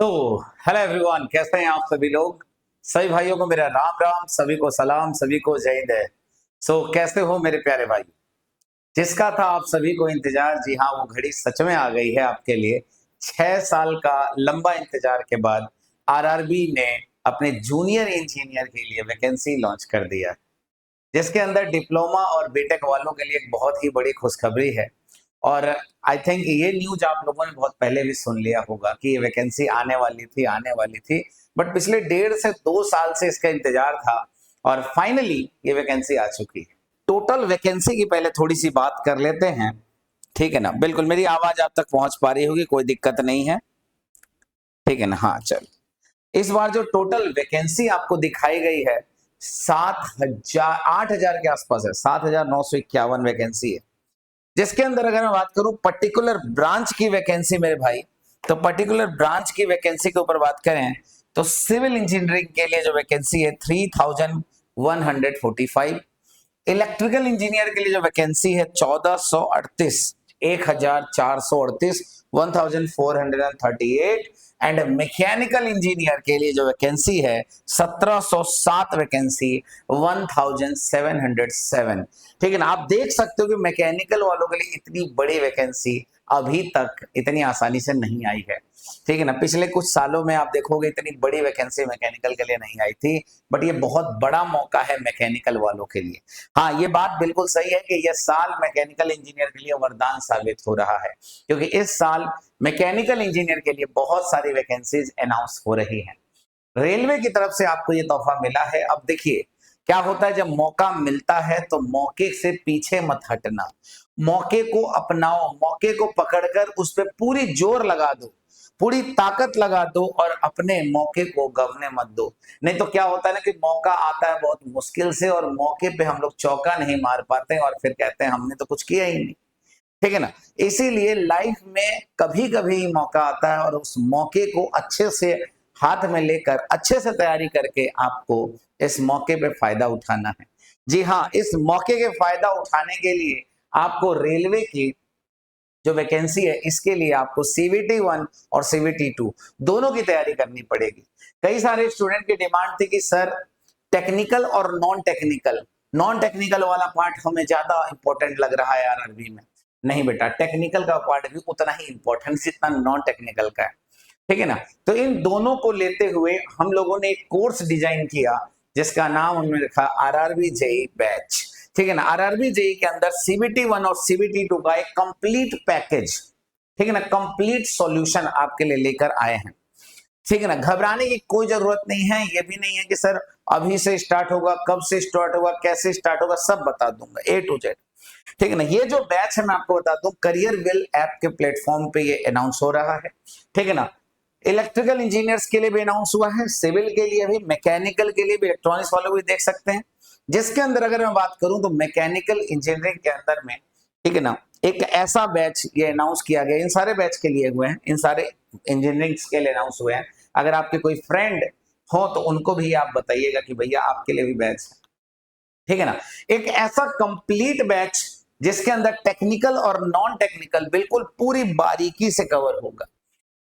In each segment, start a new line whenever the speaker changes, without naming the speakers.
तो hello everyone, कैसे हैं आप सभी लोग। सभी भाइयों को मेरा राम राम, सभी को सलाम, सभी को जय हिंद है। कैसे हो मेरे प्यारे भाई। जिसका था आप सभी को इंतजार, जी हाँ, वो घड़ी सच में आ गई है आपके लिए। 6 साल का लंबा इंतजार के बाद आरआरबी ने अपने जूनियर इंजीनियर के लिए वैकेंसी लॉन्च कर दिया, जिसके अंदर डिप्लोमा और बीटेक वालों के लिए एक बहुत ही बड़ी खुशखबरी है। और आई थिंक ये न्यूज आप लोगों ने बहुत पहले भी सुन लिया होगा कि ये वैकेंसी आने वाली थी। बट पिछले 1.5 से 2 साल से इसका इंतजार था और फाइनली ये वैकेंसी आ चुकी है। टोटल वैकेंसी की पहले थोड़ी सी बात कर लेते हैं, ठीक है ना। बिल्कुल मेरी आवाज आप तक पहुंच पा रही होगी, कोई दिक्कत नहीं है, ठीक है ना। हाँ चल, इस बार जो टोटल वैकेंसी आपको दिखाई गई है 8,000 के आसपास है। 7,951 वैकेंसी है, जिसके अंदर अगर मैं बात करूं पर्टिकुलर ब्रांच की वैकेंसी मेरे भाई, तो पर्टिकुलर ब्रांच की वैकेंसी के ऊपर बात करें तो सिविल इंजीनियरिंग के लिए जो वैकेंसी है 3,145। इलेक्ट्रिकल इंजीनियर के लिए जो वैकेंसी है 1,438, 1,438, 1,438। एंड मैकेनिकल इंजीनियर के लिए जो वैकेंसी है 1,707 वैकेंसी, 1,707। ठीक है ना। आप देख सकते हो कि मैकेनिकल वालों के लिए इतनी बड़ी वैकेंसी अभी तक इतनी आसानी से नहीं आई है, ठीक है ना। पिछले कुछ सालों में आप देखोगे इतनी बड़ी वैकेंसी मैकेनिकल के लिए नहीं आई थी, बट ये बहुत बड़ा मौका है मैकेनिकल वालों के लिए। हाँ, ये बात बिल्कुल सही है कि यह साल मैकेनिकल इंजीनियर के लिए वरदान साबित हो रहा है, क्योंकि इस साल मैकेनिकल इंजीनियर के लिए बहुत सारी वैकेंसीज अनाउंस हो रही हैं। रेलवे की तरफ से आपको ये तोहफा मिला है। अब देखिए क्या होता है, जब मौका मिलता है तो मौके से पीछे मत हटना, मौके को अपनाओ, मौके को पकड़कर उस पर पूरी जोर लगा दो, पूरी ताकत लगा दो और अपने मौके को गंवने मत दो। नहीं तो क्या होता है ना कि मौका आता है बहुत मुश्किल से और मौके पे हम लोग चौका नहीं मार पाते और फिर कहते हैं हमने तो कुछ किया ही नहीं, ठीक है ना। इसीलिए लाइफ में कभी कभी मौका आता है और उस मौके को अच्छे से हाथ में लेकर अच्छे से तैयारी करके आपको इस मौके पे फायदा उठाना है। जी हाँ, इस मौके के फायदा उठाने के लिए आपको रेलवे की जो वैकेंसी है इसके लिए आपको सीवीटी 1 और सीवीटी 2 दोनों की तैयारी करनी पड़ेगी। कई सारे स्टूडेंट की डिमांड थी कि सर टेक्निकल और नॉन टेक्निकल वाला पार्ट हमें ज्यादा इंपॉर्टेंट लग रहा है आरआरबी में। नहीं बेटा, टेक्निकल का पार्ट भी उतना ही इंपॉर्टेंट जितना नॉन टेक्निकल का है, ठीक है ना। तो इन दोनों को लेते हुए हम लोगों ने एक कोर्स डिजाइन किया जिसका नाम हमने रखा आरआरबी जेई बैच, ठीक है ना। आरआरबी जेई के अंदर सीबीटी 1 और सीबीटी 2 का एक कंप्लीट पैकेज, ठीक है ना, कंप्लीट सॉल्यूशन आपके लिए लेकर आए हैं, ठीक है ना। घबराने की कोई जरूरत नहीं है। ये भी नहीं है कि सर अभी से स्टार्ट होगा, कब से स्टार्ट होगा, कैसे स्टार्ट होगा, सब बता दूंगा ए टू जेड, ठीक है ना। ये जो बैच है मैं आपको बता दूं, करियर विल ऐप के प्लेटफॉर्म पे ये अनाउंस हो रहा है, ठीक है ना। इलेक्ट्रिकल इंजीनियर्स के लिए भी अनाउंस हुआ है, सिविल के लिए भी, मैकेनिकल के लिए भी, इलेक्ट्रॉनिक्स वालों को भी देख सकते हैं। जिसके अंदर अगर मैं बात करूं तो मैकेनिकल इंजीनियरिंग के अंदर में, ठीक है ना, एक ऐसा बैच ये अनाउंस किया गया, इन सारे बैच के लिए हुए हैं, इन सारे इंजीनियरिंग के लिए अनाउंस हुए हैं। अगर आपके कोई फ्रेंड हो तो उनको भी आप बताइएगा कि भैया आपके लिए भी बैच है, ठीक है ना। एक ऐसा कंप्लीट बैच जिसके अंदर टेक्निकल और नॉन टेक्निकल बिल्कुल पूरी बारीकी से कवर होगा,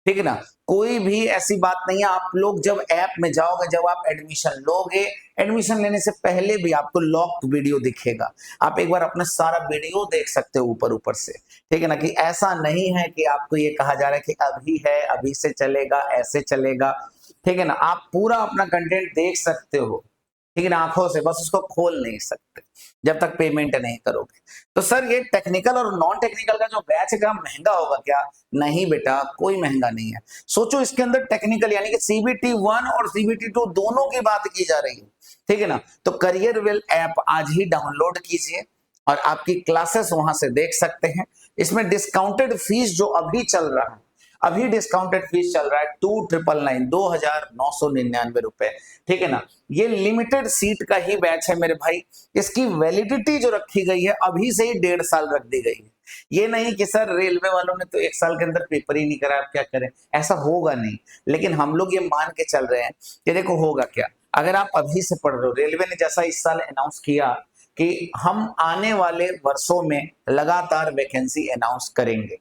ठीक है ना। कोई भी ऐसी बात नहीं है। आप लोग जब ऐप में जाओगे, जब आप एडमिशन लोगे, एडमिशन लेने से पहले भी आपको लॉक वीडियो दिखेगा, आप एक बार अपना सारा वीडियो देख सकते हो ऊपर ऊपर से, ठीक है ना। कि ऐसा नहीं है कि आपको ये कहा जा रहा है कि अभी है, अभी से चलेगा, ऐसे चलेगा, ठीक है ना। आप पूरा अपना कंटेंट देख सकते हो, ठीक है ना, आंखों से, बस उसको खोल नहीं सकते जब तक पेमेंट नहीं करोगे। तो सर ये टेक्निकल और नॉन टेक्निकल का जो बैच है महंगा होगा क्या? नहीं बेटा, कोई महंगा नहीं है। सोचो इसके अंदर टेक्निकल यानी कि सीबीटी 1 और सीबीटी 2 दोनों की बात की जा रही है, ठीक है ना। तो करियर वेल ऐप आज ही डाउनलोड कीजिए और आपकी क्लासेस वहां से देख सकते हैं। इसमें डिस्काउंटेड फीस जो अभी चल रहा है, अभी डिस्काउंटेड फीस चल रहा है 2,999 2,999 रुपए, ठीक है ना। ये लिमिटेड सीट का ही बैच है मेरे भाई। इसकी वैलिडिटी जो रखी गई है अभी से ही 1.5 साल रख दी गई है। ये नहीं कि सर रेलवे वालों ने तो 1 साल के अंदर पेपर ही नहीं करा, आप क्या करें, ऐसा होगा नहीं। लेकिन हम लोग ये मान के चल रहे हैं कि देखो होगा क्या, अगर आप अभी से पढ़ रहे हो, रेलवे ने जैसा इस साल अनाउंस किया कि हम आने वाले वर्षों में लगातार वैकेंसी अनाउंस करेंगे,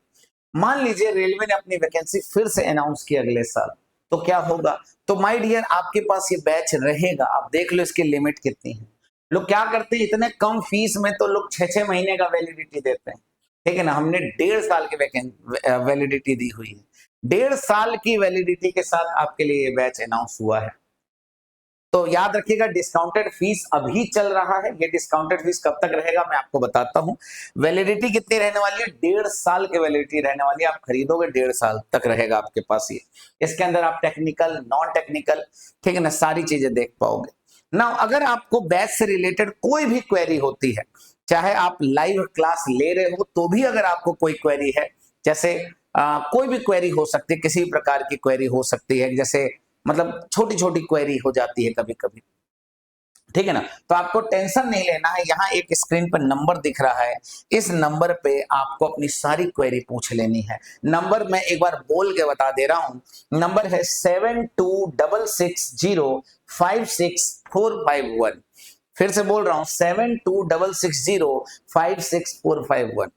मान लीजिए रेलवे ने अपनी वैकेंसी फिर से अनाउंस की अगले साल, तो क्या होगा, तो माय डियर आपके पास ये बैच रहेगा। आप देख लो इसकी लिमिट कितनी है। लोग क्या करते हैं, इतने कम फीस में तो लोग 6-6 महीने का वैलिडिटी देते हैं, ठीक है ना। हमने 1.5 साल की वैलिडिटी दी हुई है। 1.5 साल की वैलिडिटी के साथ आपके लिए ये बैच अनाउंस हुआ है। तो याद रखिएगा डिस्काउंटेड फीस अभी चल रहा है। ये डिस्काउंटेड फीस कब तक रहेगा मैं आपको बताता हूं। वैलिडिटी कितनी रहने वाली है, 1.5 साल की वैलिडिटी रहने वाली है। आप खरीदोगे 1.5 साल तक रहेगा आपके पास ये। इसके अंदर आप टेक्निकल, नॉन टेक्निकल, ठीक है ना, सारी चीजें देख पाओगे ना। अगर आपको बैच से रिलेटेड कोई भी क्वेरी होती है, चाहे आप लाइव क्लास ले रहे हो तो भी अगर आपको कोई क्वेरी है, जैसे कोई भी क्वेरी हो सकती है, किसी प्रकार की क्वेरी हो सकती है, जैसे मतलब छोटी छोटी क्वेरी हो जाती है कभी कभी, ठीक है ना। तो आपको टेंशन नहीं लेना है। यहाँ एक स्क्रीन पर नंबर दिख रहा है, इस नंबर पे आपको अपनी सारी क्वेरी पूछ लेनी है। नंबर मैं एक बार बोल के बता दे रहा हूं, नंबर है 7266056451। फिर से बोल रहा हूं 7266056451।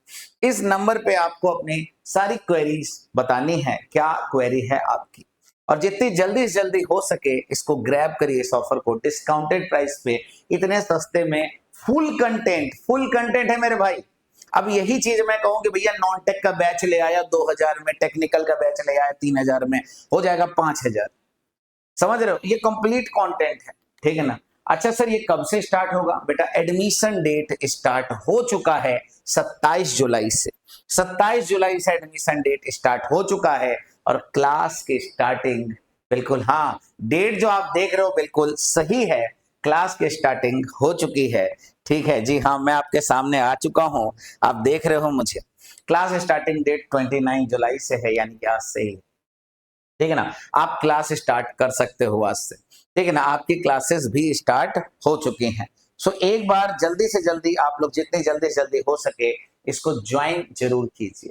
इस नंबर पे आपको अपनी सारी क्वेरीज बतानी है, क्या क्वेरी है आपकी। और जितनी जल्दी से जल्दी हो सके इसको ग्रैब करिए इस ऑफर को, डिस्काउंटेड प्राइस पे, इतने सस्ते में। फुल कंटेंट है मेरे भाई। अब यही चीज मैं कहूं कि भैया नॉन टेक का बैच ले आया 2000 में, टेक्निकल का बैच ले आया 3000 में, हो जाएगा 5000। समझ रहे हो, ये कंप्लीट कंटेंट है, ठीक है ना। अच्छा सर ये कब से स्टार्ट होगा, बेटा एडमिशन डेट स्टार्ट हो चुका है 27 जुलाई से। 27 जुलाई से एडमिशन डेट स्टार्ट हो चुका है और क्लास की स्टार्टिंग, बिल्कुल हाँ, डेट जो आप देख रहे हो बिल्कुल सही है, क्लास की स्टार्टिंग हो चुकी है, ठीक है जी हाँ, मैं आपके सामने आ चुका हूं, आप देख रहे हो मुझे। क्लास स्टार्टिंग डेट 29 जुलाई से है, यानी कि आज से ही, ठीक है ना। आप क्लास स्टार्ट कर सकते हो आज से, ठीक है ना। आपकी क्लासेस भी स्टार्ट हो चुकी हैं। सो एक बार जल्दी से जल्दी आप लोग जितनी जल्दी से जल्दी हो सके इसको ज्वाइन जरूर कीजिए,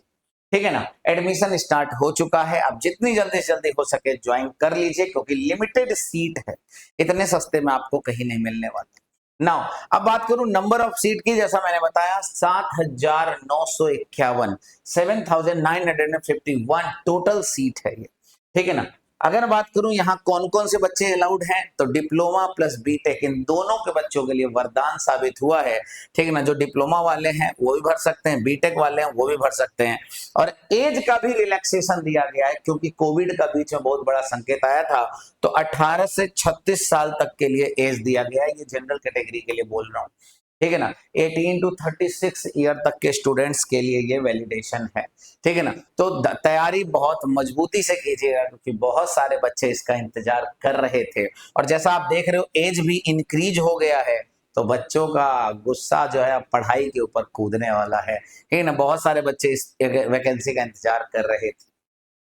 ठीक है ना। एडमिशन स्टार्ट हो चुका है, अब जितनी जल्दी से जल्दी हो सके ज्वाइन कर लीजिए, क्योंकि लिमिटेड सीट है, इतने सस्ते में आपको कहीं नहीं मिलने वाले। नाउ अब बात करूं नंबर ऑफ सीट की, जैसा मैंने बताया 7951, 7951 टोटल सीट है ये, ठीक है ना। अगर बात करूं यहाँ कौन कौन से बच्चे अलाउड हैं, तो डिप्लोमा प्लस बीटेक इन दोनों के बच्चों के लिए वरदान साबित हुआ है, ठीक है ना। जो डिप्लोमा वाले हैं वो भी भर सकते हैं, बीटेक वाले हैं वो भी भर सकते हैं। और एज का भी रिलैक्सेशन दिया गया है, क्योंकि कोविड का बीच में बहुत बड़ा संकेत आया था, तो 18 से 36 साल तक के लिए एज दिया गया है। ये जनरल कैटेगरी के लिए बोल रहा हूँ, ठीक है ना। 18 to 36 ईयर तक के स्टूडेंट्स के लिए ये वैलिडेशन है, ठीक है ना। तो तैयारी बहुत मजबूती से कीजिएगा, क्योंकि बहुत सारे बच्चे इसका इंतजार कर रहे थे। और जैसा आप देख रहे हो एज भी इंक्रीज हो गया है, तो बच्चों का गुस्सा जो है पढ़ाई के ऊपर कूदने वाला है, ठीक है ना। बहुत सारे बच्चे इस वैकेंसी का इंतजार कर रहे थे,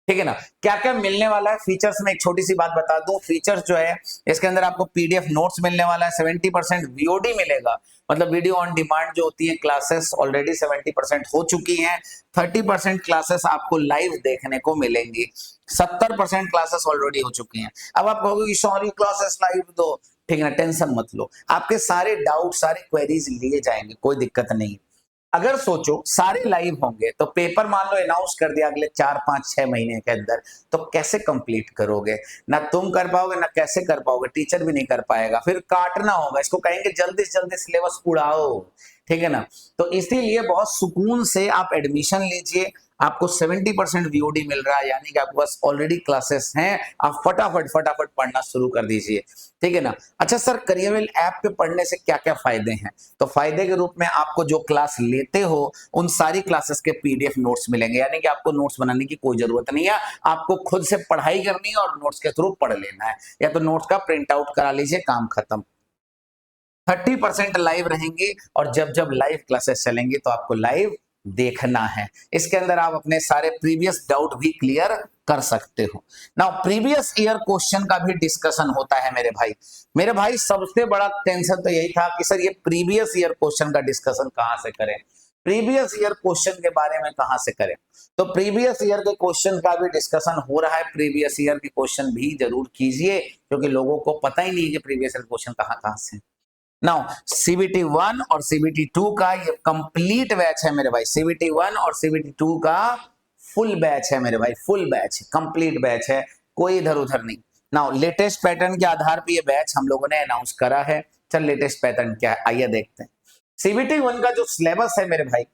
ठीक है ना। क्या क्या मिलने वाला है फीचर्स में एक छोटी सी बात बता दूं। फीचर्स जो है इसके अंदर आपको पीडीएफ नोट्स मिलने वाला है, 70% वीओडी मिलेगा, मतलब वीडियो ऑन डिमांड जो होती है, क्लासेस ऑलरेडी 70% हो चुकी हैं। 30% क्लासेस आपको लाइव देखने को मिलेंगी, 70% क्लासेस ऑलरेडी हो चुकी हैं। अब आप कहोगे कि सॉरी क्लासेस लाइव दो, ठीक है ना, टेंशन मत लो, आपके सारे डाउट सारे क्वेरीज लिए जाएंगे, कोई दिक्कत नहीं। अगर सोचो सारे लाइव होंगे तो पेपर मान लो अनाउंस कर दिया अगले 4-5-6 महीने के अंदर, तो कैसे कंप्लीट करोगे, ना तुम कर पाओगे ना कैसे कर पाओगे, टीचर भी नहीं कर पाएगा, फिर काटना होगा, इसको कहेंगे जल्दी से जल्दी सिलेबस उड़ाओ, ठीक है ना। तो इसीलिए बहुत सुकून से आप एडमिशन लीजिए, आपको 70% वीओडी मिल रहा है, यानी कि आपके पास ऑलरेडी क्लासेस हैं, आप फटाफट फटाफट पढ़ना शुरू कर दीजिए, ठीक है ना। अच्छा सर करियरवेल ऐप पे पढ़ने से क्या क्या फायदे हैं, तो फायदे के रूप में आपको जो क्लास लेते हो उन सारी क्लासेस के पीडीएफ नोट्स मिलेंगे, यानी कि आपको नोट्स बनाने की कोई जरूरत नहीं है, आपको खुद से पढ़ाई करनी है और नोट्स के थ्रू पढ़ लेना है, या तो नोट्स का प्रिंट आउट करा लीजिए, काम खत्म। 30% लाइव रहेंगी, और जब जब लाइव क्लासेस चलेंगी तो आपको लाइव देखना है। इसके अंदर आप अपने सारे प्रीवियस डाउट भी क्लियर कर सकते हो। नाउ प्रीवियस ईयर क्वेश्चन का भी डिस्कशन होता है मेरे भाई। मेरे भाई सबसे बड़ा टेंशन तो यही था कि सर ये प्रीवियस ईयर क्वेश्चन का डिस्कशन कहां से करें, प्रीवियस ईयर क्वेश्चन के बारे में कहां से करें। तो प्रीवियस ईयर के क्वेश्चन का भी डिस्कशन हो रहा है, प्रीवियस ईयर के क्वेश्चन भी जरूर कीजिए, क्योंकि लोगों को पता ही नहीं है कि प्रीवियस ईयर क्वेश्चन कहां से। नाउ सीबीटी 1 और सीबीटी 2 का ये कंप्लीट बैच है मेरे भाई, सीबीटी 1 और सीबीटी 2 का फुल बैच है मेरे भाई, फुल बैच कंप्लीट बैच है। कोई इधर उधर नहीं। नाउ लेटेस्ट पैटर्न के आधार पर ये बैच हम लोगों ने अनाउंस करा है। चल लेटेस्ट पैटर्न क्या है आइए देखते हैं। सीबीटी 1 का जो सिलेबस है मेरे भाई,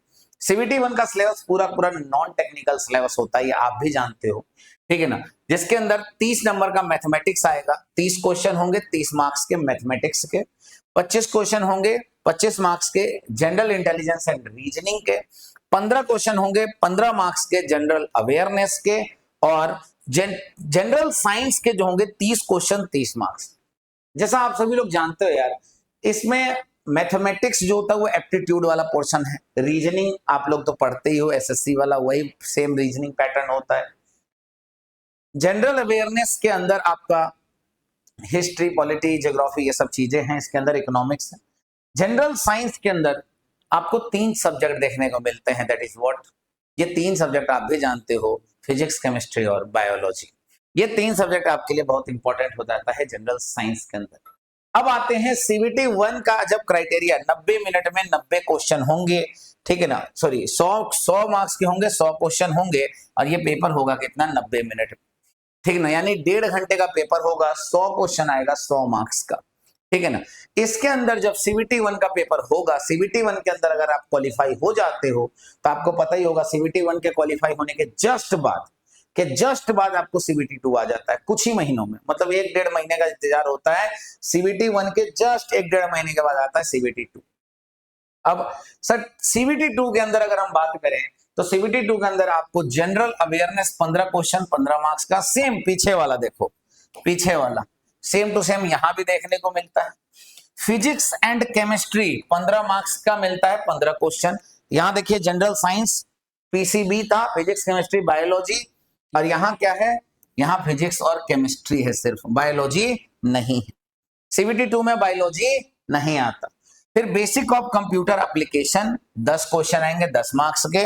सीबीटी 1 का सिलेबस पूरा पूरा नॉन टेक्निकल सिलेबस होता है, ये आप भी जानते हो, ठीक है ना। जिसके अंदर 30 नंबर का मैथमेटिक्स आएगा, 30 क्वेश्चन होंगे 30 मार्क्स के मैथमेटिक्स के, 25 क्वेश्चन होंगे 25 मार्क्स के जनरल इंटेलिजेंस एंड रीजनिंग के, 15 क्वेश्चन होंगे 15 मार्क्स के जनरल अवेयरनेस के, और जनरल साइंस के जो होंगे 30 क्वेश्चन 30 मार्क्स। जैसा आप सभी लोग जानते हो यार, इसमें मैथमेटिक्स जो होता है वो एप्टीट्यूड वाला पोर्शन है, रीजनिंग आप लोग तो पढ़ते ही हो एसएससी वाला, वही सेम रीजनिंग पैटर्न होता है। जनरल अवेयरनेस के अंदर आपका हिस्ट्री, पॉलिटी, ज्योग्राफी ये सब चीजें हैं, इसके अंदर इकोनॉमिक्स है। जनरल साइंस के अंदर आपको 3 सब्जेक्ट देखने को मिलते हैं, दैट इज व्हाट, ये 3 सब्जेक्ट आप भी जानते हो, फिजिक्स, केमिस्ट्री और बायोलॉजी। ये 3 सब्जेक्ट आपके लिए बहुत इंपॉर्टेंट हो जाता है जनरल साइंस के अंदर। अब आते हैं सीबीटी 1 का जब क्राइटेरिया, 90 मिनट में 90 क्वेश्चन होंगे, ठीक है ना, सॉरी 100 मार्क्स के होंगे, 100 क्वेश्चन होंगे, और ये पेपर होगा कितना, 90 मिनट, ठीक है ना, यानी 1.5 घंटे का पेपर होगा, 100 क्वेश्चन आएगा 100 मार्क्स का, ठीक है ना। इसके अंदर जब सीबीटी 1 का पेपर होगा, सीबीटी 1 के अंदर अगर आप क्वालिफाई हो जाते हो तो आपको पता ही होगा सीबीटी 1 के क्वालिफाई होने के जस्ट बाद आपको सीबीटी 2 आ जाता है कुछ ही महीनों में, मतलब 1-1.5 महीने का इंतजार होता है। सीबीटी 1 के जस्ट 1-1.5 महीने के बाद आता है सीबीटी 2। अब सर सीबीटी 2 के अंदर अगर हम बात करें तो सीबीटी 2 के अंदर आपको जनरल अवेयरनेस 15 क्वेश्चन 15 मार्क्स का, सेम पीछे वाला देखो, पीछे वाला सेम टू सेम यहां भी देखने को मिलता है। फिजिक्स एंड केमिस्ट्री 15 मार्क्स का मिलता है, 15 क्वेश्चन। यहां देखिए जनरल साइंस पीसीबी था, फिजिक्स, केमिस्ट्री, बायोलॉजी, और यहां क्या है, यहां फिजिक्स और केमिस्ट्री है, सिर्फ बायोलॉजी नहीं है। सीबीटी 2 में बायोलॉजी नहीं आता। फिर basic of computer application 10 question आएंगे 10 मार्क्स के।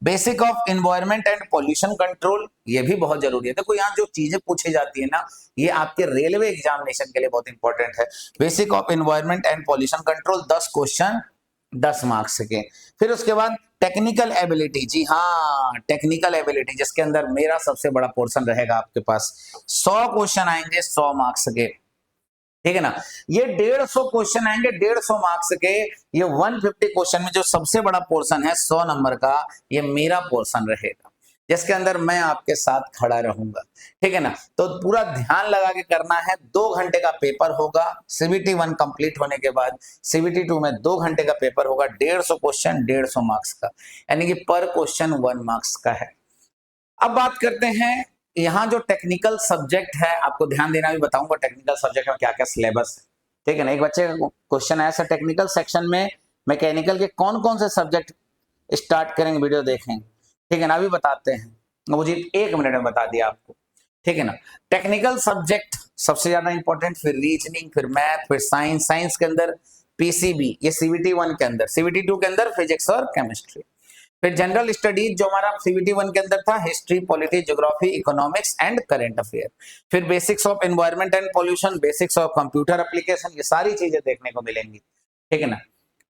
Basic of environment and pollution control, ये भी बहुत जरूरी है। देखो यहाँ जो चीजें पूछी जाती है ना, ये आपके रेलवे एग्जामिनेशन के लिए बहुत इंपॉर्टेंट है। Basic of environment and pollution control 10 question 10 marks के। फिर उसके बाद टेक्निकल एबिलिटी, जी हाँ टेक्निकल एबिलिटी, जिसके अंदर मेरा सबसे बड़ा पोर्शन रहेगा आपके पास, 100 क्वेश्चन आएंगे 100 मार्क्स के, ठीक है ना। ये 150 क्वेश्चन आएंगे 150 मार्क्स के। ये 150 क्वेश्चन में जो सबसे बड़ा पोर्शन है 100 नंबर का, ये मेरा पोर्शन रहेगा, जिसके अंदर मैं आपके साथ खड़ा रहूंगा, ठीक है ना। तो पूरा ध्यान लगा के करना है। 2 घंटे का पेपर होगा सीबीटी 1 कंप्लीट होने के बाद। सीबीटी 2 में 2 घंटे का पेपर होगा, 150 क्वेश्चन 150 मार्क्स का, यानी कि पर क्वेश्चन 1 मार्क्स का है। अब बात करते हैं यहाँ जो टेक्निकल सब्जेक्ट है, आपको ध्यान देना भी बताऊंगा टेक्निकल सब्जेक्ट में क्या क्या सिलेबस है, ठीक है ना। एक बच्चे का क्वेश्चन आया सर टेक्निकल सेक्शन में मैकेनिकल के कौन कौन से सब्जेक्ट स्टार्ट करेंगे, वीडियो देखेंगे, ठीक है ना। अभी बताते हैं, मुझे 1 मिनट में बता दिया आपको, ठीक है ना। टेक्निकल सब्जेक्ट सबसे ज्यादा इंपॉर्टेंट, फिर रीजनिंग, फिर मैथ, फिर साइंस। साइंस के अंदर पीसीबी, ये सीबीटी 1 के अंदर, सीबीटी 2 के अंदर फिजिक्स और केमिस्ट्री। फिर जनरल स्टडीज जो हमारा सीबीटी 1 के अंदर था, history, polity, geography, economics and current affair. फिर basics of environment and pollution, basics of computer application, ये सारी चीजें देखने को मिलेंगी, ठीक है ना।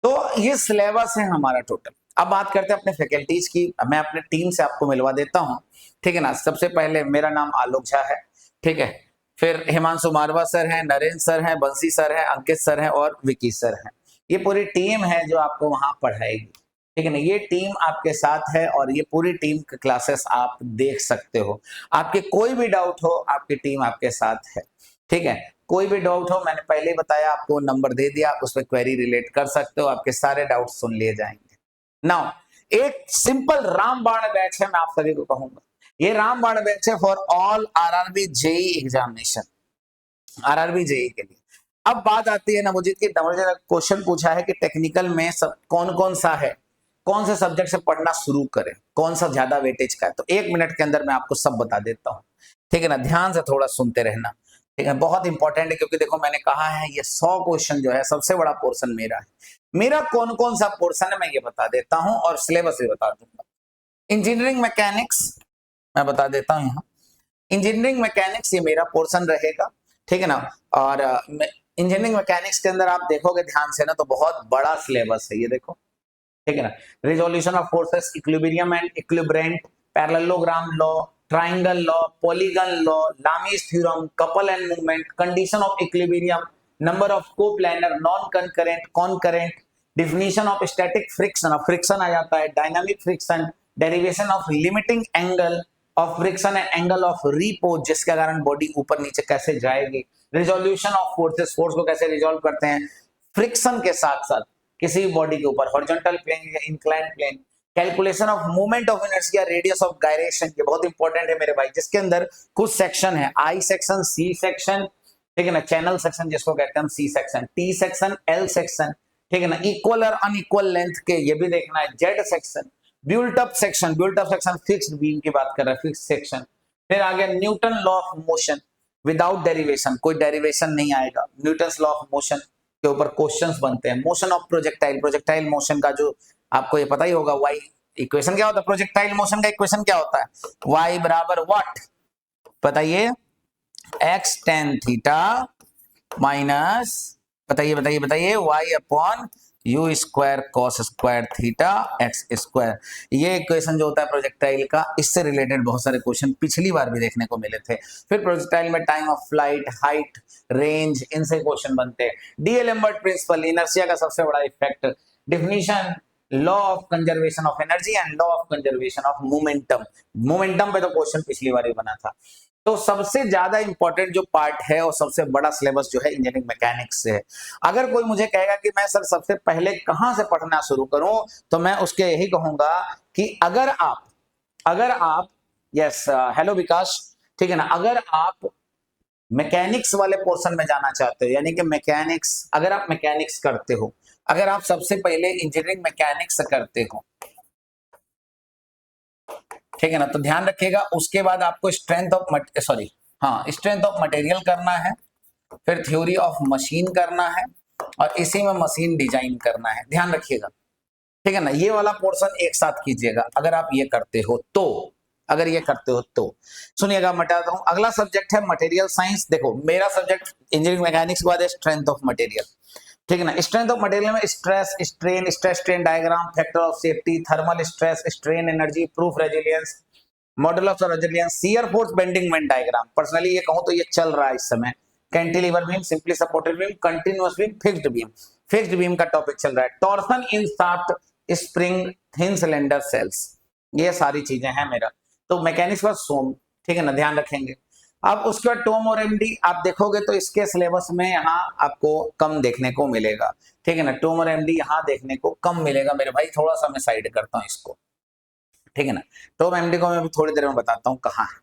तो ये सिलेबस है हमारा टोटल। अब बात करते हैं अपने फैकल्टीज की, मैं अपने टीम से आपको मिलवा देता हूँ, ठीक है ना। सबसे पहले मेरा नाम आलोक झा है, ठीक है। फिर हिमांशु मारवा सर हैं, नरेंद्र सर हैं, बंसी सर हैं, अंकित सर हैं और विकी सर हैं। ये पूरी टीम है जो आपको वहां पढ़ाएगी, ठीक है ना। ये टीम आपके साथ है और ये पूरी टीम के क्लासेस आप देख सकते हो। आपके कोई भी डाउट हो, आपकी टीम आपके साथ है, ठीक है। कोई भी डाउट हो, मैंने पहले ही बताया, आपको नंबर दे दिया, आप उस पर क्वेरी रिलेट कर सकते हो, आपके सारे डाउट सुन लिए जाएंगे। नाउ एक सिंपल रामबाण बैच है, मैं आप सभी को कहूंगा, ये रामबाण बैच है for all RRB JE examination, RRB JE के लिए। अब बात आती है नवोजित की, क्वेश्चन पूछा है कि टेक्निकल में सब कौन कौन सा है, कौन से सब्जेक्ट से पढ़ना शुरू करें, कौन सा ज्यादा वेटेज का है। तो 1 मिनट के अंदर मैं आपको सब बता देता हूँ, ठीक है ना। ध्यान से थोड़ा सुनते रहना, ठीक है, बहुत इंपॉर्टेंट है, क्योंकि देखो मैंने कहा है ये 100 क्वेश्चन जो है सबसे बड़ा पोर्शन मेरा है। मेरा कौन कौन सा पोर्शन है मैं ये बता देता हूँ और सिलेबस भी बता दूंगा। इंजीनियरिंग मैकेनिक्स मैं बता देता हूँ, यहाँ इंजीनियरिंग मैकेनिक्स ये मेरा पोर्शन रहेगा, ठीक है ना। और इंजीनियरिंग मैकेनिक्स के अंदर आप देखोगे ध्यान से ना, तो बहुत बड़ा सिलेबस है, ये देखो, ठीक है ना। Resolution of forces, equilibrium and equilibrant, parallelogram law, triangle law, polygon law, Lami's theorem, couple and movement, condition of equilibrium, number of coplanar, non concurrent, concurrent, definition of static friction, friction आ जाता है, dynamic friction, derivation of limiting angle of friction and angle of repose जिसके कारण body ऊपर नीचे कैसे जाएगी, resolution of forces, force को कैसे रिजोल्व करते हैं फ्रिक्शन के साथ साथ किसी भी बॉडी के ऊपर, हॉरिजॉन्टल प्लेन या inclined plane, calculation of movement of inertia, radius of gyration, ये बहुत इंपॉर्टेंट है मेरे भाई, जिसके अंदर कुछ सेक्शन है, आई सेक्शन, सी सेक्शन, ठीक है ना, चैनल सेक्शन जिसको कहते हैं हम C section, T section, L section, ठीक है ना, इक्वल और अनइक्वल लेंथ के ये भी देखना है, Z section, built up section, built up section fixed beam की बात कर रहा है, फिक्स्ड सेक्शन, फिर आगे Newton law of motion without derivation, कोई डेरिवेशन नहीं आएगा, न्यूटन लॉ ऑफ मोशन के ऊपर क्वेश्चंस बनते हैं, motion of projectile, projectile motion का जो आपको ये पता ही होगा, वाई इक्वेशन क्या होता है, प्रोजेक्टाइल मोशन का इक्वेशन क्या होता है, वाई बराबर व्हाट बताइए, एक्स टेन थीटा माइनस बताइए बताइए बताइए y upon u square cos square theta x square, ये इक्वेशन जो होता है प्रोजेक्टाइल का, इससे रिलेटेड बहुत सारे क्वेश्चन पिछली बार भी देखने को मिले थे। फिर प्रोजेक्टाइल में time of flight, height, range, इनसे क्वेश्चन बनते हैं। डीएलेम्बर्ट प्रिंसिपल, इनर्शिया का सबसे बड़ा effect, definition, law of conservation of energy and law of conservation of momentum, momentum पे तो क्वेश्चन पिछली बार ही बना था। तो सबसे ज्यादा इंपॉर्टेंट जो पार्ट है और सबसे बड़ा सिलेबस जो है इंजीनियरिंग मैकेनिक्स से है। अगर कोई मुझे कहेगा कि मैं सर सबसे पहले कहां से पढ़ना शुरू करूं, तो मैं उसके यही कहूंगा कि अगर आप यस हेलो विकास, ठीक है ना, अगर आप मैकेनिक्स वाले पोर्शन में जाना चाहते हो, यानी कि मैकेनिक्स, अगर आप मैकेनिक्स करते हो, अगर आप सबसे पहले इंजीनियरिंग मैकेनिक्स करते हो, ठीक है ना, तो ध्यान रखिएगा, उसके बाद आपको स्ट्रेंथ ऑफ मटेरियल करना है, फिर थ्योरी ऑफ मशीन करना है, और इसी में मशीन डिजाइन करना है, ध्यान रखिएगा, ठीक है ना, ये वाला पोर्शन एक साथ कीजिएगा अगर आप ये करते हो तो, अगर ये करते हो तो। सुनिएगा, बताता हूं, अगला सब्जेक्ट है मटेरियल साइंस। देखो मेरा सब्जेक्ट इंजीनियरिंग मैकेनिक्स के बाद है स्ट्रेंथ ऑफ मटेरियल, ठीक है ना, स्ट्रेंथ ऑफ मटेरियल में stress strain, stress strain diagram, factor of safety, thermal stress strain energy, proof resilience, model of resilience, shear force bending moment diagram. Personally ये कहूं तो ये चल रहा है इस समय, cantilever beam, simply supported beam, continuous beam, fixed beam, fixed beam का टॉपिक चल रहा है, torsion in shaft, spring, thin cylinder shells, ये सारी चीजें हैं मेरा। तो मैकेनिक्स का सोम, ठीक है ना, ध्यान रखेंगे। अब उसके बाद टोम और एमडी आप देखोगे तो इसके सिलेबस में यहाँ आपको कम देखने को मिलेगा, ठीक है ना, टोम और एमडी यहाँ देखने को कम मिलेगा मेरे भाई, थोड़ा सा मैं साइड करता हूँ इसको, ठीक है ना। टोम एमडी को मैं भी थोड़ी देर में बताता हूँ कहाँ है।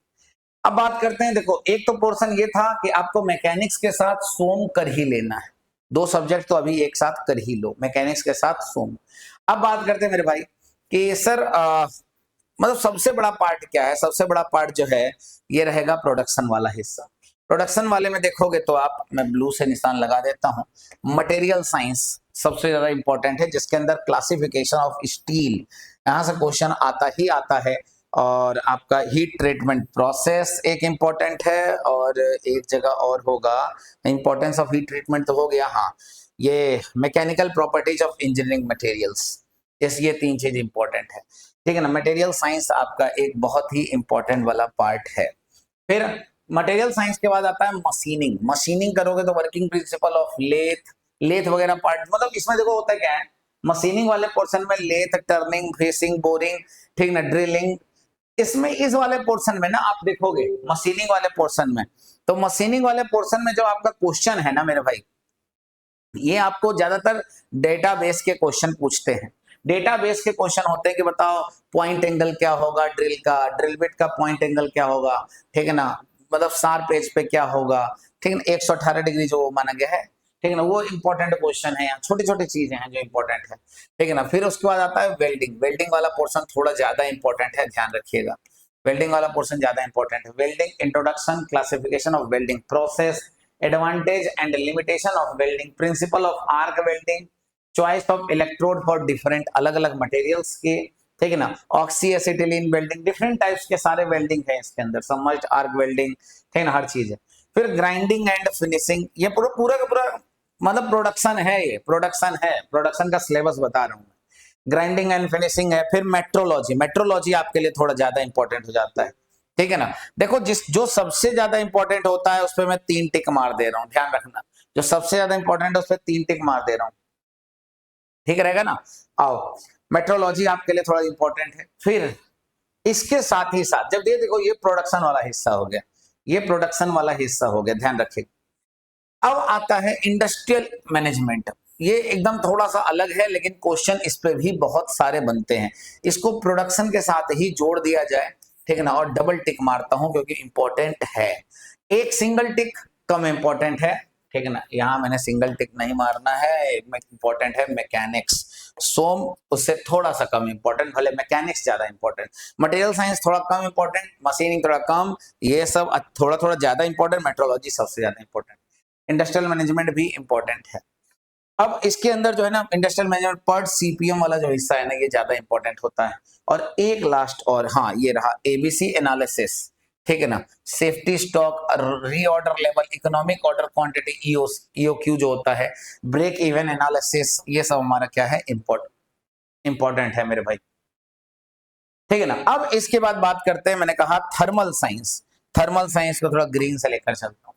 अब बात करते हैं, देखो एक तो पोर्शन ये था कि आपको मैकेनिक्स के साथ सोम कर ही लेना है, दो सब्जेक्ट तो अभी एक साथ कर ही लो, मैकेनिक्स के साथ सोम। अब बात करते हैं मेरे भाई कि सर मतलब सबसे बड़ा पार्ट क्या है, सबसे बड़ा पार्ट जो है ये रहेगा प्रोडक्शन वाला हिस्सा। प्रोडक्शन वाले में देखोगे तो आप, मैं ब्लू से निशान लगा देता हूँ, मटेरियल साइंस सबसे ज्यादा इंपॉर्टेंट है, जिसके अंदर क्लासिफिकेशन ऑफ स्टील, यहाँ से क्वेश्चन आता ही आता है, और आपका हीट ट्रीटमेंट प्रोसेस एक इंपॉर्टेंट है, और एक जगह और होगा, इंपॉर्टेंस ऑफ हीट ट्रीटमेंट तो हो गया, हाँ, ये mechanical properties of engineering materials, ये तीन चीज इंपॉर्टेंट है, ठीक है ना। मटेरियल साइंस आपका एक बहुत ही इंपॉर्टेंट वाला पार्ट है। फिर मटेरियल साइंस के बाद आता है मशीनिंग, मशीनिंग करोगे तो वर्किंग प्रिंसिपल ऑफ लेथ वगैरह पार्ट, मतलब इसमें देखो होता क्या है, मशीनिंग वाले पोर्शन में लेथ, टर्निंग, फेसिंग, बोरिंग, ठीक ना, ड्रिलिंग, इसमें इस वाले पोर्शन में ना आप देखोगे मशीनिंग वाले पोर्शन में, तो मशीनिंग वाले पोर्शन में जो आपका क्वेश्चन है ना मेरे भाई, ये आपको ज्यादातर डेटाबेस के क्वेश्चन पूछते हैं। डेटाबेस के क्वेश्चन होते हैं कि बताओ पॉइंट एंगल क्या होगा ड्रिल का, ड्रिल बिट का पॉइंट एंगल क्या होगा, ठीक है ना, मतलब शार्प एज पे क्या होगा, ठीक है ना, 118 डिग्री जो माना गया है, ठीक है ना, वो इंपॉर्टेंट क्वेश्चन है, छोटी छोटी चीजें हैं जो इंपॉर्टेंट है, ठीक है ना। फिर उसके बाद आता है वेल्डिंग, वेल्डिंग वाला पोर्शन थोड़ा ज्यादा इंपॉर्टेंट है, ध्यान रखिएगा, वेल्डिंग वाला पोर्शन ज्यादा इंपॉर्टेंट है। Welding introduction, classification of welding process, advantage and limitation of welding, principle of arc welding, choice of electrode for different अलग अलग मटेरियल्स के, ठीक है ना, oxy acetylene welding, different types के सारे वेल्डिंग है इसके अंदर, सबमर्ज्ड आर्क वेल्डिंग, ठीक है ना, हर चीज है। फिर ग्राइंडिंग एंड फिनिशिंग, ये पूरा पूरा का पूरा मतलब प्रोडक्शन है, ये प्रोडक्शन है, प्रोडक्शन का सिलेबस बता रहा हूँ, ग्राइंडिंग एंड फिनिशिंग है। फिर मेट्रोलॉजी, मेट्रोलॉजी आपके लिए थोड़ा ज्यादा इंपॉर्टेंट हो जाता है, ठीक है ना। देखो जो सबसे ज्यादा इंपॉर्टेंट होता है उस पर मैं 3 टिक मार दे रहा हूं, ध्यान रखना, जो सबसे ज्यादा इंपॉर्टेंट है उस पर 3 टिक मार दे रहा हूं, ठीक रहेगा ना। आओ, मेट्रोलॉजी आपके लिए थोड़ा इंपॉर्टेंट है। फिर इसके साथ ही साथ जब ये देखो, ये प्रोडक्शन वाला हिस्सा हो गया, ये प्रोडक्शन वाला हिस्सा हो गया, ध्यान रखिए। अब आता है इंडस्ट्रियल मैनेजमेंट, ये एकदम थोड़ा सा अलग है, लेकिन क्वेश्चन इस पे भी बहुत सारे बनते हैं। इसको प्रोडक्शन के साथ ही जोड़ दिया जाए, ठीक है ना, और डबल टिक मारता हूं क्योंकि इंपॉर्टेंट है। एक सिंगल टिक कम इंपॉर्टेंट है, ठीक है ना, यहां मैंने सिंगल टिक नहीं मारना है। इंपॉर्टेंट है मैकेनिक्स, सोम उससे थोड़ा सा कम इंपॉर्टेंट, भले मैकेनिक्स ज्यादा इंपॉर्टेंट, मटेरियल साइंस थोड़ा कम इंपॉर्टेंट, मशीनिंग थोड़ा कम, ये सब थोड़ा थोड़ा ज्यादा इंपॉर्टेंट, मेट्रोलॉजी सबसे ज्यादा इंपॉर्टेंट, इंडस्ट्रियल मैनेजमेंट भी इंपॉर्टेंट है। अब इसके अंदर जो है ना, इंडस्ट्रियल मैनेजमेंट पर सीपीएम वाला जो हिस्सा है ना, ये ज्यादा इंपॉर्टेंट होता है। और एक लास्ट, और हाँ ये रहा एबीसी एनालिसिस, ठीक है ना, safety stock, reorder level, economic order quantity, EOQ जो होता है, ब्रेक इवन एनालिसिस, ये सब हमारा क्या है, इंपॉर्टेंट है मेरे भाई, ठीक है ना। अब इसके बाद बात करते हैं, मैंने कहा थर्मल साइंस, थर्मल साइंस को थोड़ा ग्रीन से लेकर चलता हूं।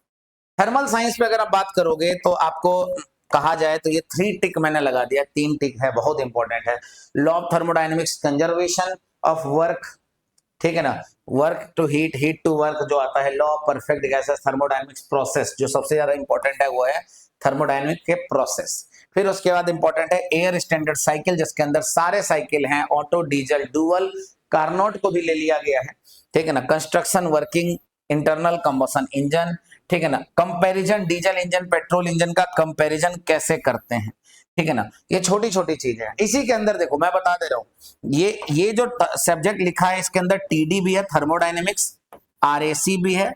थर्मल साइंस पे अगर आप बात करोगे तो आपको कहा जाए तो ये 3 टिक मैंने लगा दिया, 3 टिक है, बहुत इंपॉर्टेंट है। Law of thermodynamics, conservation of work, ठीक है ना, work to heat, heat to work जो आता है, law of perfect gases, thermodynamics process, जो सबसे ज्यादा इंपॉर्टेंट है वो है थर्मोडायनेमिक के प्रोसेस। फिर उसके बाद इंपॉर्टेंट है एयर स्टैंडर्ड साइकिल, जिसके अंदर सारे साइकिल हैं, ऑटो, डीजल, डुअल, कार्नोट को भी ले लिया गया है, ठीक है ना, construction working, internal combustion engine, ठीक है ना, comparison diesel engine petrol engine का कंपैरिजन कैसे करते हैं, ठीक है ना, ये छोटी छोटी चीजें हैं। इसी के अंदर देखो मैं बता दे रहा हूं, ये जो सब्जेक्ट लिखा है इसके अंदर टीडी भी है, थर्मोडायनेमिक्स, आरएसी भी है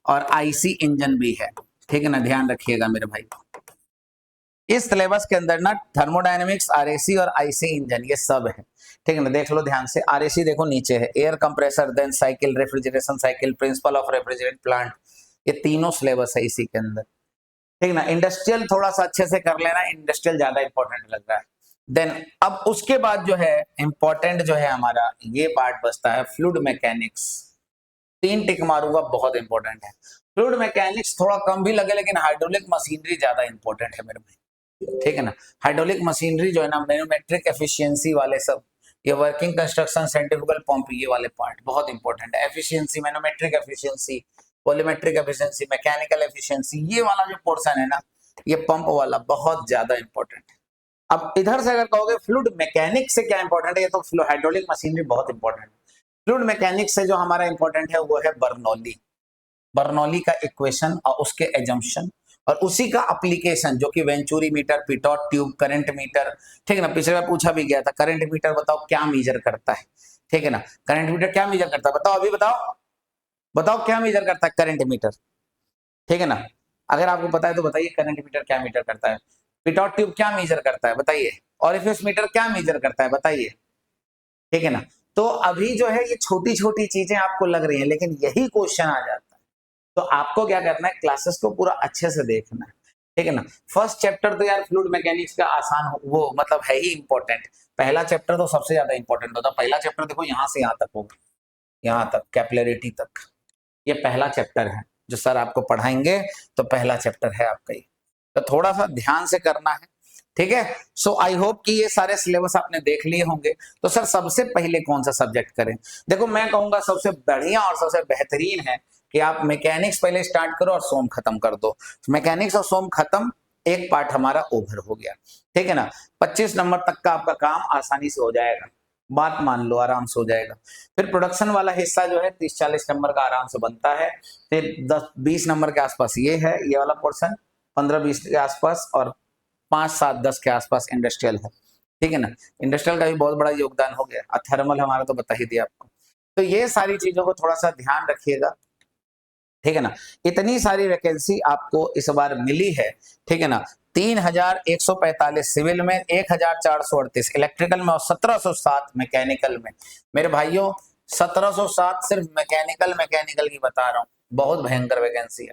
और आईसी इंजन भी है, ठीक है ना, ध्यान रखिएगा मेरे भाई। इस सिलेबस के अंदर ना थर्मोडायनेमिक्स, आरएसी और आईसी इंजन ये सब है, ठीक है ना, देख लो ध्यान से। आरएसी देखो नीचे है, air compressor, then cycle, refrigeration cycle, principle of refrigerant plant, ये तीनों सिलेबस है इसी के अंदर, ठीक है ना। इंडस्ट्रियल थोड़ा सा अच्छे से कर लेना, इंडस्ट्रियल ज्यादा इंपॉर्टेंट लग रहा है। देन अब उसके बाद जो है इंपॉर्टेंट जो है हमारा ये पार्ट बचता है फ्लूइड मैकेनिक्स, 3 टिक मारूंगा, बहुत इंपॉर्टेंट है। फ्लूइड मैकेनिक्स थोड़ा कम भी लगे, लेकिन हाइड्रोलिक मशीनरी ज्यादा इंपॉर्टेंट है मेरे भाई, ठीक है ना। हाइड्रोलिक मशीनरी जो है ना, मैन्योमेट्रिक एफिशिएंसी वाले सब, ये वर्किंग कंस्ट्रक्शन, सेंट्रीफ्यूगल पंप, ये वाले पार्ट बहुत इंपॉर्टेंट है। Efficiency, manometric efficiency, volumetric efficiency, mechanical efficiency, ये वाला जो पोर्शन है ना, ये पंप वाला बहुत ज्यादा इंपॉर्टेंट है। अब इधर से अगर कहोगे फ्लूइड मैकेनिक्स से क्या इंपॉर्टेंट है, ये तो हाइड्रोलिक मशीनरी बहुत इंपॉर्टेंट है। फ्लूइड मैकेनिक्स से जो हमारा इंपॉर्टेंट है वो है बर्नौली, बर्नौली का इक्वेशन और उसके एजम्पशन और उसी का एप्लीकेशन, जो कि venturi meter, pitot tube, current meter, ठीक है ना। पिछले बार पूछा भी गया था, करंट मीटर बताओ क्या मेजर करता है, ठीक है ना, करंट मीटर क्या मेजर करता है, बताओ अभी बताओ, बताओ क्या मेजर करता है करंट मीटर, ठीक है ना। अगर आपको पता है तो बताइए करंट मीटर क्या मीटर करता है, पिटॉट ट्यूब क्या मेजर करता है बताइए, ऑरिफिस मीटर क्या मेजर करता है बताइए, ठीक है ना। तो अभी जो है ये छोटी छोटी चीजें आपको लग रही हैं, लेकिन यही क्वेश्चन आ जाता है, तो आपको क्या करना है, क्लासेस को पूरा अच्छे से देखना है, ठीक है ना। फर्स्ट चैप्टर तो यार फ्लूइड मैकेनिक्स का आसान वो मतलब है ही इंपॉर्टेंट, पहला चैप्टर तो सबसे ज्यादा इंपॉर्टेंट होता है। पहला चैप्टर देखो यहाँ से यहाँ तक होगा, यहाँ तक कैपिलरिटी तक, ये पहला चैप्टर है जो सर आपको पढ़ाएंगे, तो पहला चैप्टर है आपका ये, तो थोड़ा सा ध्यान से करना है, ठीक है। सो आई होप कि ये सारे सिलेबस आपने देख लिए होंगे। तो सर सबसे पहले कौन सा सब्जेक्ट करें, देखो मैं कहूंगा सबसे बढ़िया और सबसे बेहतरीन है कि आप मैकेनिक्स पहले स्टार्ट करो और सोम खत्म कर दो। मैकेनिक्स और सोम खत्म, एक पार्ट हमारा ओवर हो गया, ठीक है ना। 25 नंबर तक का आपका काम आसानी से हो जाएगा, बात मान लो, आराम से हो जाएगा। फिर प्रोडक्शन वाला हिस्सा जो है 30-40 नंबर का आराम से बनता है। फिर 10-20 नंबर के आसपास ये है, ये वाला पोर्शन 15-20 के आसपास, और 5-7-10 के आसपास इंडस्ट्रियल है, ठीक है ना। इंडस्ट्रियल का भी बहुत बड़ा योगदान हो गया, थर्मल हमारा तो बता ही दिया आपको। तो ये सारी चीजों को थोड़ा सा ध्यान रखिएगा, ठीक है ना। इतनी सारी वैकेंसी आपको इस बार मिली है, ठीक है ना। 3145 सिविल में, 1438 इलेक्ट्रिकल में और 1707 मैकेनिकल में। मेरे भाइयों 1707 सिर्फ मैकेनिकल की बता रहा हूँ, बहुत भयंकर वैकेंसी है।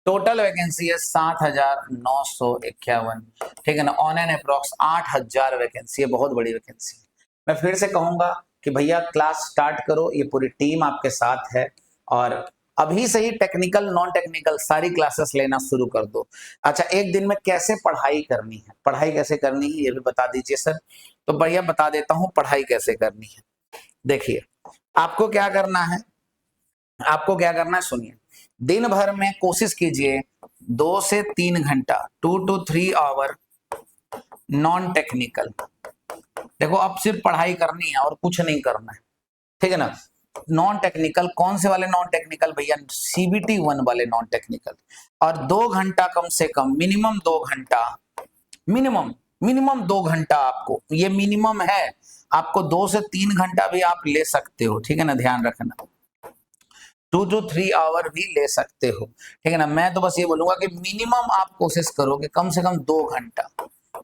टोटल वैकेंसी है 7951, ठीक है ना, ऑन एन अप्रोक्स 8000 वैकेंसी है, बहुत बड़ी वैकेंसी है। मैं फिर से कहूंगा कि भैया क्लास स्टार्ट करो, ये पूरी टीम आपके साथ है, और अभी से ही टेक्निकल नॉन टेक्निकल सारी क्लासेस लेना शुरू कर दो। अच्छा, एक दिन में कैसे पढ़ाई करनी है, पढ़ाई कैसे करनी है ये भी बता दीजिए सर। तो बढ़िया बता देता हूं पढ़ाई कैसे करनी है। देखिए आपको क्या करना है, आपको क्या करना है सुनिए। दिन भर में कोशिश कीजिए 2 से 3 घंटा 2 to 3 आवर नॉन टेक्निकल। देखो अब सिर्फ पढ़ाई करनी है और कुछ नहीं करना है, ठीक है ना। नॉन टेक्निकल कौन से वाले नॉन टेक्निकल भैया, CBT 1 वाले नॉन टेक्निकल। और 2 घंटा कम से कम, मिनिमम 2 घंटा, मिनिमम 2 घंटा आपको, ये मिनिमम है, आपको 2 से 3 घंटा भी आप ले सकते हो, ठीक है ना, ध्यान रखना। 2 to 3 आवर भी ले सकते हो, ठीक है ना। मैं तो बस ये बोलूंगा कि मिनिमम आप कोशिश करो कि कम से कम 2 घंटा,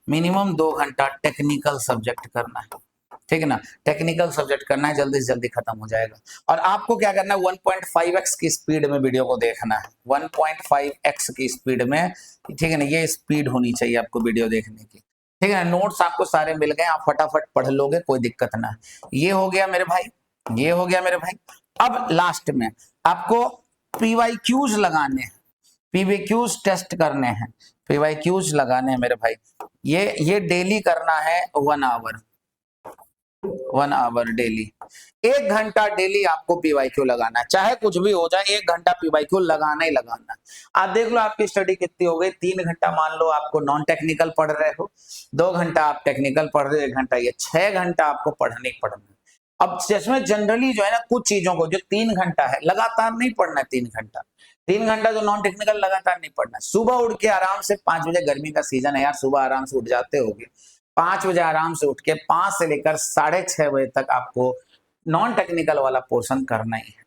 मिनिमम 2 घंटा टेक्निकल सब्जेक्ट करना है, ठीक है ना। टेक्निकल सब्जेक्ट करना है, जल्दी से जल्दी खत्म हो जाएगा। और आपको क्या करना है, 1.5x की स्पीड में वीडियो को देखना है, 1.5x की स्पीड में, ठीक है ना। ये स्पीड होनी चाहिए आपको वीडियो देखने की, ठीक है ना। नोट्स आपको सारे मिल गए, आप फटाफट पढ़ लोगे, कोई दिक्कत ना। ये हो गया मेरे भाई, ये हो गया मेरे भाई। अब लास्ट में आपको PYQs लगाने हैं, PYQs टेस्ट करने हैं, PYQs लगाने हैं मेरे भाई। ये डेली करना है 1 आवर, 1 आवर डेली, 1 घंटा डेली आपको PYQ लगाना है, चाहे कुछ भी हो जाए 1 घंटा PYQ लगाना ही लगाना है। आप देख लो आपकी स्टडी कितनी हो गई, 3 घंटा मान लो आपको नॉन टेक्निकल पढ़ रहे हो, 2 घंटा आप टेक्निकल पढ़ रहे हो, 1 घंटा, ये 6 घंटा आपको पढ़ना ही पढ़ना है। अब जिसमें जनरली जो है ना कुछ चीजों को जो 3 घंटा है लगातार नहीं पढ़ना है, 3 घंटा, 3 घंटा जो नॉन टेक्निकल लगातार नहीं पढ़ना है। सुबह उठ के आराम से 5 बजे, गर्मी का सीजन है यार, सुबह आराम से उठ जाते होगे, 5 बजे आराम से उठ के 5 से लेकर 6:30 बजे तक आपको नॉन टेक्निकल वाला पोर्शन करना ही है,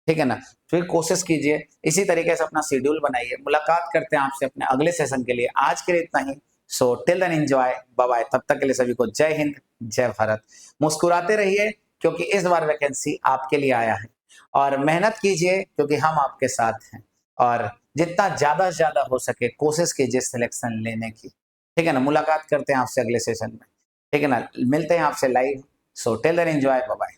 ठीक है ना। फिर कोशिश कीजिए, इसी तरीके से अपना शेड्यूल बनाइए। मुलाकात करते हैं आपसे अपने अगले सेशन के लिए, आज के लिए इतना ही। So till then enjoy, bye bye, तब तक के लिए सभी को जय हिंद, जय भारत। मुस्कुराते रहिए क्योंकि इस बार वैकेंसी आपके लिए आया है, और मेहनत कीजिए क्योंकि हम आपके साथ हैं, और जितना ज्यादा से ज्यादा हो सके कोशिश कीजिए सिलेक्शन लेने की, ठीक है ना। मुलाकात करते हैं आपसे अगले सेशन में, ठीक है ना, मिलते हैं आपसे live. So till then enjoy, bye bye.